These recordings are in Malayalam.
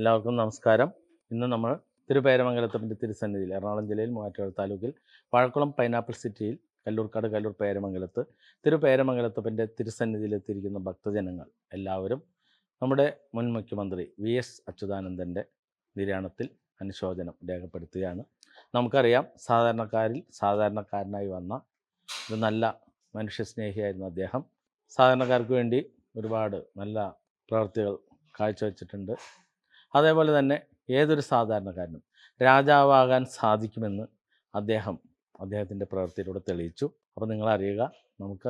എല്ലാവർക്കും നമസ്കാരം. ഇന്ന് നമ്മൾ തിരുപേരമംഗലത്തപ്പൻ്റെ തിരുസന്നിധിയിൽ എറണാകുളം ജില്ലയിൽ മൂവാറ്റുപുഴ താലൂക്കിൽ വാഴക്കുളം പൈനാപ്പിൾ സിറ്റിയിൽ കല്ലൂർക്കാട് കല്ലൂർ പേരമംഗലത്ത് തിരുപേരമംഗലത്തപ്പൻ്റെ തിരുസന്നിധിയിലെത്തിയിരിക്കുന്ന ഭക്തജനങ്ങൾ എല്ലാവരും നമ്മുടെ മുൻ മുഖ്യമന്ത്രി വി.എസ്. അച്യുതാനന്ദൻ്റെ നിര്യാണത്തിൽ അനുശോചനം രേഖപ്പെടുത്തുകയാണ്. നമുക്കറിയാം, സാധാരണക്കാരിൽ സാധാരണക്കാരനായി വന്ന ഒരു നല്ല മനുഷ്യസ്നേഹിയായിരുന്നു അദ്ദേഹം. സാധാരണക്കാർക്ക് വേണ്ടി ഒരുപാട് നല്ല പ്രവൃത്തികൾ കാഴ്ചവെച്ചിട്ടുണ്ട്. അതേപോലെ തന്നെ ഏതൊരു സാധാരണക്കാരനും രാജാവാകാൻ സാധിക്കുമെന്ന് അദ്ദേഹത്തിൻ്റെ പ്രവൃത്തിയിലൂടെ തെളിയിച്ചു. അപ്പോൾ നിങ്ങളറിയുക, നമുക്ക്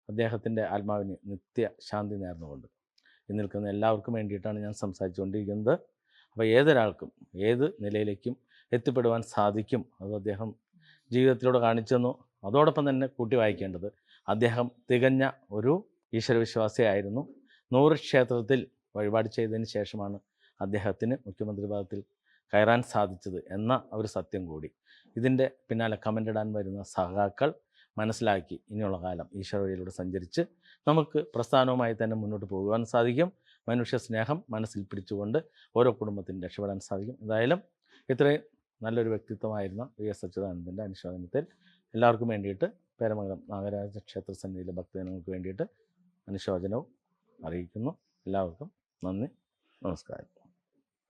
അദ്ദേഹത്തിൻ്റെ ആത്മാവിന് നിത്യശാന്തി നേർന്നുകൊണ്ട് ഈ നിൽക്കുന്ന എല്ലാവർക്കും വേണ്ടിയിട്ടാണ് ഞാൻ സംസാരിച്ചുകൊണ്ടിരിക്കുന്നത്. അപ്പോൾ ഏതൊരാൾക്കും ഏത് നിലയിലേക്കും എത്തിപ്പെടുവാൻ സാധിക്കും, അത് അദ്ദേഹം ജീവിതത്തിലൂടെ കാണിച്ചു തന്നു. അതോടൊപ്പം തന്നെ കൂട്ടി വായിക്കേണ്ടത്, അദ്ദേഹം തികഞ്ഞ ഒരു ഈശ്വരവിശ്വാസിയായിരുന്നു. 100 ക്ഷേത്രത്തിൽ വഴിപാട് ചെയ്തതിന് ശേഷമാണ് അദ്ദേഹത്തിന് മുഖ്യമന്ത്രി പദത്തിൽ കയറാൻ സാധിച്ചത് എന്ന ഒരു സത്യം കൂടി ഇതിൻ്റെ പിന്നാലെ കമൻ്റ് ഇടാൻ വരുന്ന സഖാക്കൾ മനസ്സിലാക്കി ഇനിയുള്ള കാലം ഈശ്വര വഴിയിലൂടെ സഞ്ചരിച്ച് നമുക്ക് പ്രസ്ഥാനവുമായി തന്നെ മുന്നോട്ട് പോകുവാൻ സാധിക്കും. മനുഷ്യ സ്നേഹം മനസ്സിൽ പിടിച്ചുകൊണ്ട് ഓരോ കുടുംബത്തിനും രക്ഷപ്പെടാൻ സാധിക്കും. എന്തായാലും ഇത്രയും നല്ലൊരു വ്യക്തിത്വമായിരുന്ന വി.എസ്. അച്യുതാനന്ദൻ്റെ അനുശോചനത്തിൽ എല്ലാവർക്കും വേണ്ടിയിട്ട് പേരമംഗലം നാഗരാജ ക്ഷേത്ര സന്നിധിയിലെ ഭക്തജനങ്ങൾക്ക് വേണ്ടിയിട്ട് അനുശോചനവും അറിയിക്കുന്നു. എല്ലാവർക്കും നന്ദി, നമസ്കാരം.